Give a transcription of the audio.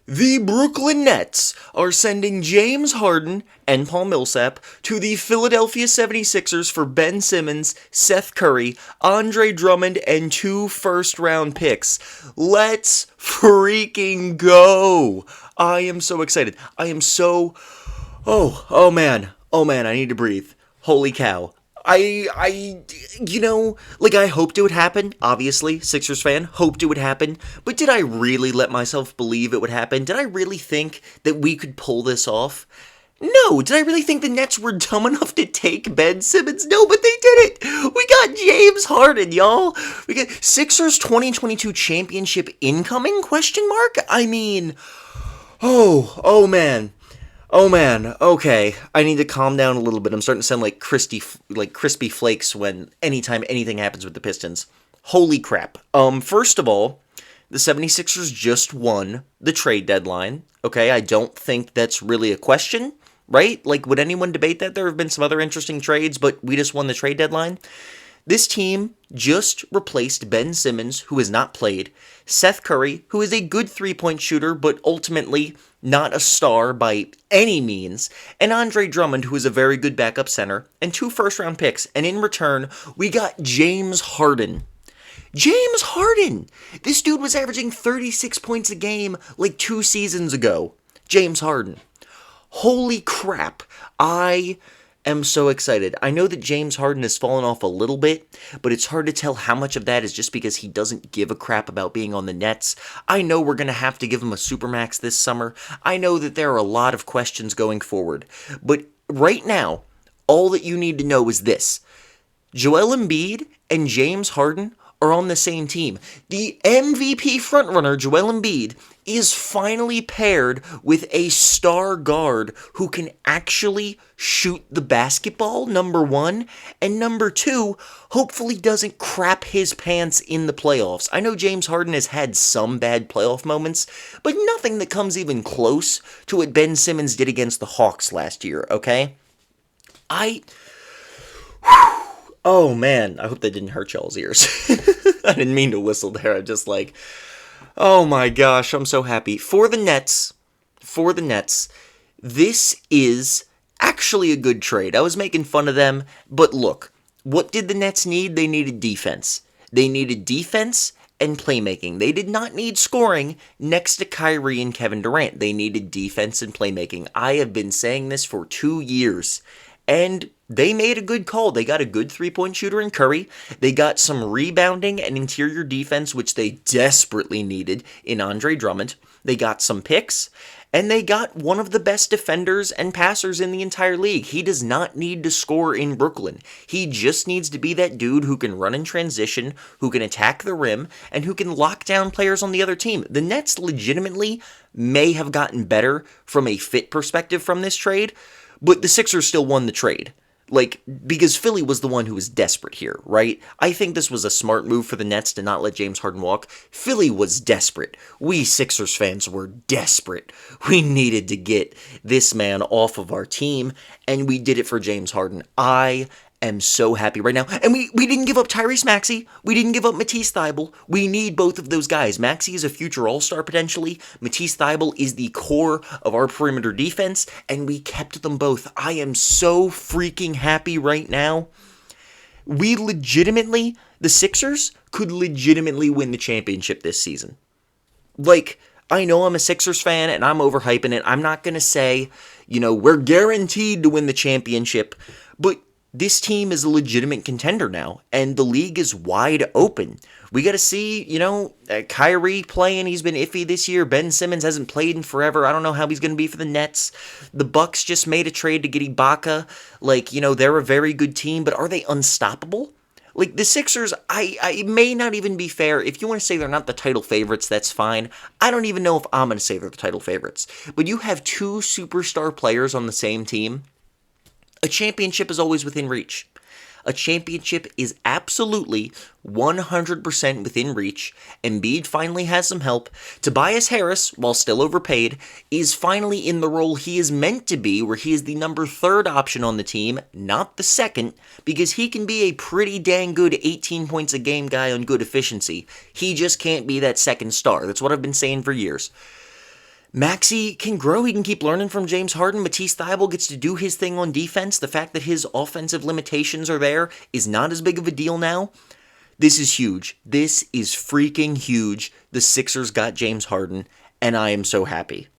The Brooklyn Nets are sending James Harden and Paul Millsap to the Philadelphia 76ers for Ben Simmons, Seth Curry, Andre Drummond, and 2 first-round picks. Let's freaking go! I am so excited. I am so... Oh man. Oh man, I need to breathe. Holy cow. I hoped it would happen, obviously, Sixers fan, hoped it would happen, but did I really let myself believe it would happen? Did I really think that we could pull this off? No. Did I really think the Nets were dumb enough to take Ben Simmons? No, but they did it. We got James Harden, y'all. We got Sixers 2022 championship incoming, question mark? I mean, oh man. Oh man, okay. I need to calm down a little bit. I'm starting to sound like crispy flakes when anytime anything happens with the Pistons. Holy crap. First of all, the 76ers just won the trade deadline. Okay, I don't think that's really a question, right? Like, would anyone debate that? There have been some other interesting trades, but we just won the trade deadline. This team just replaced Ben Simmons, who has not played, Seth Curry, who is a good three-point shooter, but ultimately not a star by any means, and Andre Drummond, who is a very good backup center, and 2 first-round picks, and in return, we got James Harden. James Harden! This dude was averaging 36 points a game like 2 seasons ago. James Harden. Holy crap. I am so excited. I know that James Harden has fallen off a little bit, but it's hard to tell how much of that is just because he doesn't give a crap about being on the Nets. I know we're going to have to give him a supermax this summer. I know that there are a lot of questions going forward. But right now, all that you need to know is this. Joel Embiid and James Harden are on the same team. The MVP frontrunner, Joel Embiid, is finally paired with a star guard who can actually shoot the basketball, number 1, and number 2, hopefully doesn't crap his pants in the playoffs. I know James Harden has had some bad playoff moments, but nothing that comes even close to what Ben Simmons did against the Hawks last year, okay? Oh man, I hope that didn't hurt y'all's ears. I didn't mean to whistle there. I'm just like, oh my gosh, I'm so happy. For the Nets, this is actually a good trade. I was making fun of them, but look, what did the Nets need? They needed defense. They needed defense and playmaking. They did not need scoring next to Kyrie and Kevin Durant. They needed defense and playmaking. I have been saying this for 2 years. And they made a good call. They got a good three-point shooter in Curry. They got some rebounding and interior defense, which they desperately needed in Andre Drummond. They got some picks, and they got one of the best defenders and passers in the entire league. He does not need to score in Brooklyn. He just needs to be that dude who can run in transition, who can attack the rim, and who can lock down players on the other team. The Nets legitimately may have gotten better from a fit perspective from this trade, but the Sixers still won the trade. Because Philly was the one who was desperate here, right? I think this was a smart move for the Nets to not let James Harden walk. Philly was desperate. We Sixers fans were desperate. We needed to get this man off of our team, and we did it for James Harden. I am so happy right now. And we didn't give up Tyrese Maxey. We didn't give up Matisse Thybulle. We need both of those guys. Maxey is a future all-star potentially. Matisse Thybulle is the core of our perimeter defense, and we kept them both. I am so freaking happy right now. The Sixers could legitimately win the championship this season. I know I'm a Sixers fan, and I'm overhyping it. I'm not going to say, we're guaranteed to win the championship, but this team is a legitimate contender now, and the league is wide open. We got to see, Kyrie playing. He's been iffy this year. Ben Simmons hasn't played in forever. I don't know how he's going to be for the Nets. The Bucks just made a trade to get Ibaka. They're a very good team, but are they unstoppable? The Sixers, I may not even be fair. If you want to say they're not the title favorites, that's fine. I don't even know if I'm going to say they're the title favorites. But you have 2 superstar players on the same team. A championship is always within reach. A championship is absolutely 100% within reach. Embiid finally has some help. Tobias Harris, while still overpaid, is finally in the role he is meant to be, where he is the number 3rd option on the team, not the 2nd, because he can be a pretty dang good 18 points a game guy on good efficiency. He just can't be that 2nd star. That's what I've been saying for years. Maxey can grow. He can keep learning from James Harden. Matisse Thybulle gets to do his thing on defense. The fact that his offensive limitations are there is not as big of a deal now. This is huge. This is freaking huge. The Sixers got James Harden, and I am so happy.